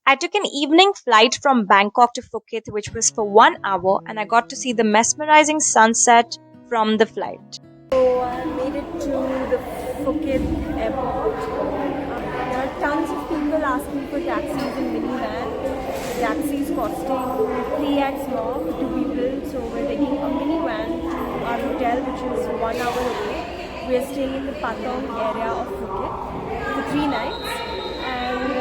I took an evening flight from Bangkok to Phuket, which was for 1 hour, and I got to see the mesmerizing sunset from the flight. So I made it to the Phuket airport. There are tons of people asking for taxis in minivan. Taxis costing 3x more for two people. So we're taking a minivan to our hotel, which is 1 hour away. We're staying in the Patong area of Phuket for 3 nights. And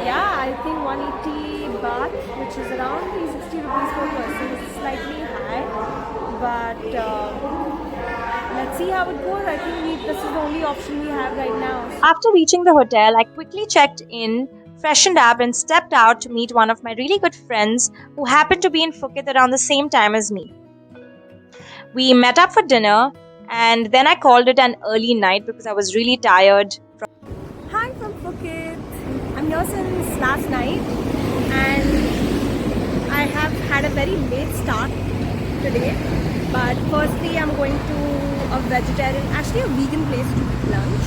yeah, I think 180 baht, which is around 360 rupees per person, is slightly high. But let's see how it goes. I think this is the only option we have right now. After reaching the hotel, I quickly checked in, freshened up, and stepped out to meet one of my really good friends who happened to be in Phuket around the same time as me. We met up for dinner, and then I called it an early night because I was really tired. Hi from Phuket. I'm here since last night, and I have had a very late start today. But firstly, I'm going to a vegan place to eat lunch,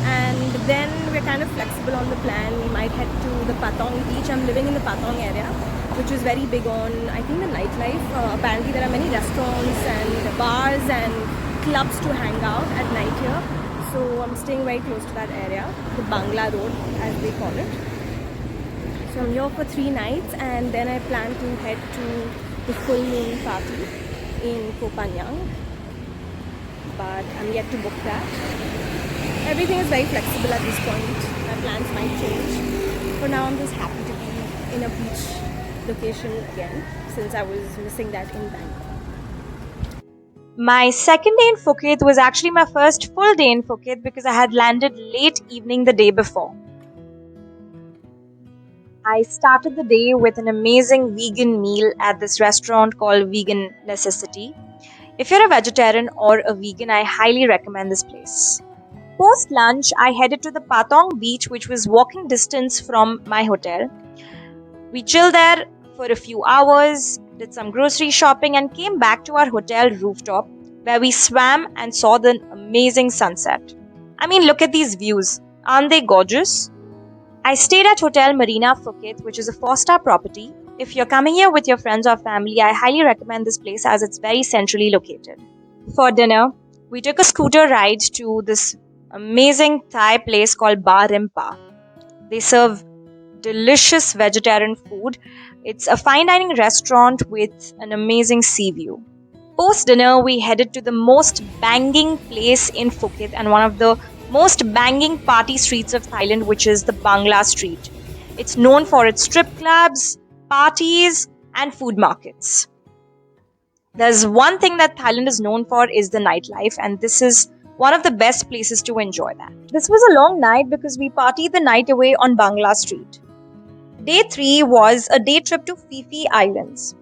and then we're kind of flexible on the plan. We might head to the Patong beach. I'm living in the Patong area, which is very big on, I think, the nightlife. Apparently there are many restaurants and bars and clubs to hang out at night here. So I'm staying very close to that area, the Bangla Road as they call it. So I'm here for 3 nights, and then I plan to head to the full moon party in Koh Phangan. But I'm yet to book that. Everything is very flexible at this point. My plans might change. For now, I'm just happy to be in a beach location again, since I was missing that in Bangkok. My second day in Phuket was actually my first full day in Phuket because I had landed late evening the day before. I started the day with an amazing vegan meal at this restaurant called Vegan Necessity. If you're a vegetarian or a vegan, I highly recommend this place. Post lunch, I headed to the Patong beach, which was walking distance from my hotel. We chilled there for a few hours, did some grocery shopping, and came back to our hotel rooftop where we swam and saw the amazing sunset. I mean, look at these views. Aren't they gorgeous? I stayed at Hotel Marina Phuket, which is a 4-star property. If you're coming here with your friends or family, I highly recommend this place as it's very centrally located. For dinner, we took a scooter ride to this amazing Thai place called Bar Rimpa. They serve delicious vegetarian food. It's a fine dining restaurant with an amazing sea view. Post dinner, we headed to the most banging place in Phuket and one of the most banging party streets of Thailand, which is the Bangla Street. It's known for its strip clubs, parties, and food markets. There's one thing that Thailand is known for is the nightlife, and this is one of the best places to enjoy that. This was a long night because we partied the night away on Bangla Street. Day 3 was a day trip to Phi Phi Islands.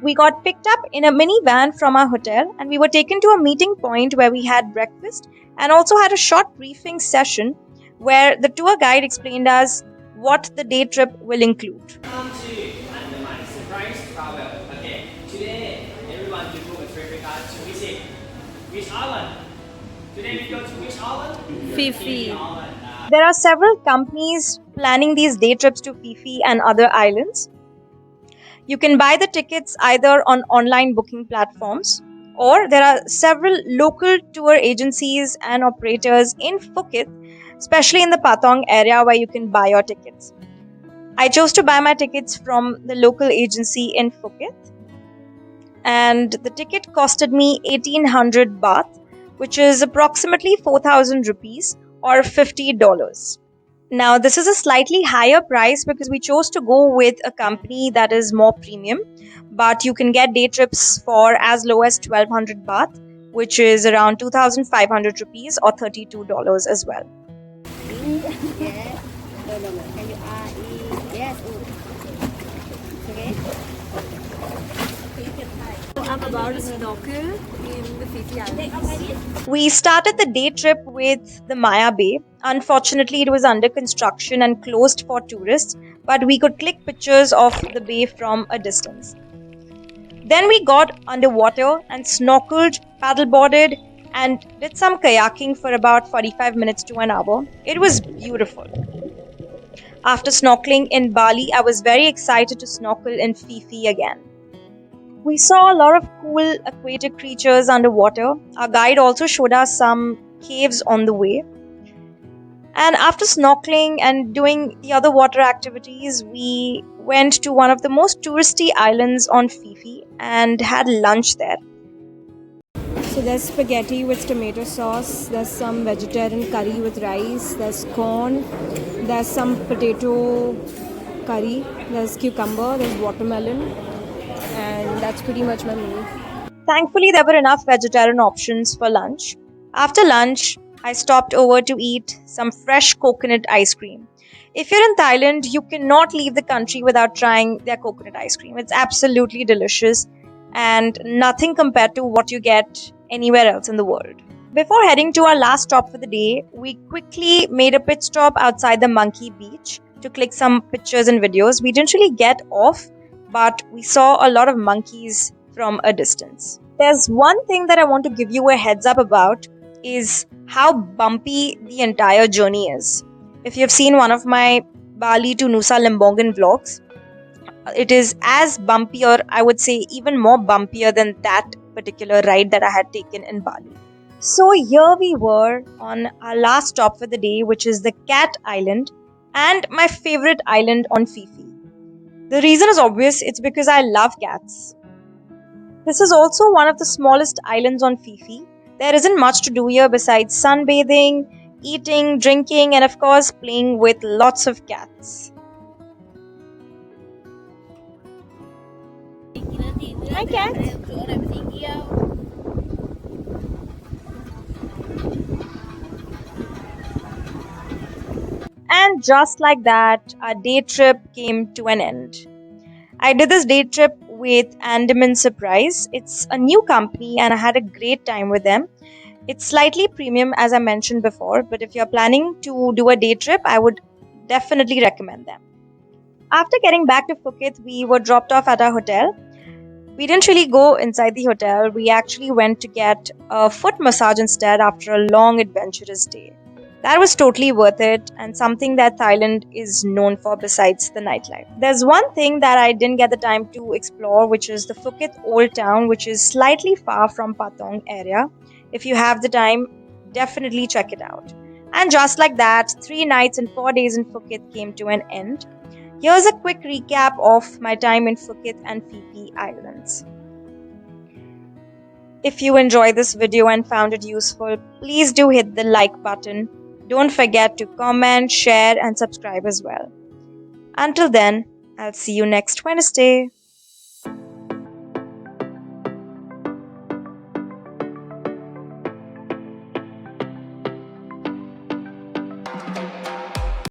We got picked up in a minivan from our hotel, and we were taken to a meeting point where we had breakfast and also had a short briefing session where the tour guide explained us what the day trip will include. Welcome to my surprise travel. Okay, today everyone will book a trip with us to visit which island? Today we go to which island? Phi Phi. Island. There are several companies planning these day trips to Phi Phi and other islands. You can buy the tickets either on online booking platforms, or there are several local tour agencies and operators in Phuket, especially in the Patong area, where you can buy your tickets. I chose to buy my tickets from the local agency in Phuket, and the ticket costed me 1800 baht, which is approximately 4000 rupees or $50. Now, this is a slightly higher price because we chose to go with a company that is more premium, but you can get day trips for as low as 1200 baht, which is around 2500 rupees or $32 as well. I'm about to snorkel in the Phi Phi Islands. We started the day trip with the Maya Bay. Unfortunately, it was under construction and closed for tourists, but we could click pictures of the bay from a distance. Then we got underwater and snorkeled, paddleboarded, and did some kayaking for about 45 minutes to an hour. It was beautiful. After snorkeling in Bali, I was very excited to snorkel in Phi Phi again. We saw a lot of cool aquatic creatures underwater. Our guide also showed us some caves on the way. And after snorkeling and doing the other water activities, we went to one of the most touristy islands on Phi Phi and had lunch there. So there's spaghetti with tomato sauce, there's some vegetarian curry with rice, there's corn, there's some potato curry, there's cucumber, there's watermelon, and that's pretty much my meal. Thankfully, there were enough vegetarian options for lunch. After lunch, I stopped over to eat some fresh coconut ice cream. If you're in Thailand, you cannot leave the country without trying their coconut ice cream. It's absolutely delicious and nothing compared to what you get anywhere else in the world. Before heading to our last stop for the day, we quickly made a pit stop outside the Monkey Beach to click some pictures and videos. We didn't really get off, but we saw a lot of monkeys from a distance. There's one thing that I want to give you a heads up about is how bumpy the entire journey is. If you've seen one of my Bali to Nusa Lembongan vlogs, it is as bumpy, or I would say even more bumpier than that particular ride that I had taken in Bali. So here we were on our last stop for the day, which is the Cat Island and my favorite island on Phi Phi. The reason is obvious, it's because I love cats. This is also one of the smallest islands on Phi Phi. There isn't much to do here besides sunbathing, eating, drinking, and of course playing with lots of cats. Hi, cat. And just like that, our day trip came to an end. I did this day trip with Andaman Surprise. It's a new company and I had a great time with them. It's slightly premium as I mentioned before, but if you're planning to do a day trip, I would definitely recommend them. After getting back to Phuket, we were dropped off at our hotel. We didn't really go inside the hotel. We actually went to get a foot massage instead after a long adventurous day. That was totally worth it and something that Thailand is known for besides the nightlife. There's one thing that I didn't get the time to explore, which is the Phuket Old Town, which is slightly far from Patong area. If you have the time, definitely check it out. And just like that, 3 nights and 4 days in Phuket came to an end. Here's a quick recap of my time in Phuket and Phi Phi Islands. If you enjoyed this video and found it useful, please do hit the like button. Don't forget to comment, share and subscribe as well. Until then, I'll see you next Wednesday.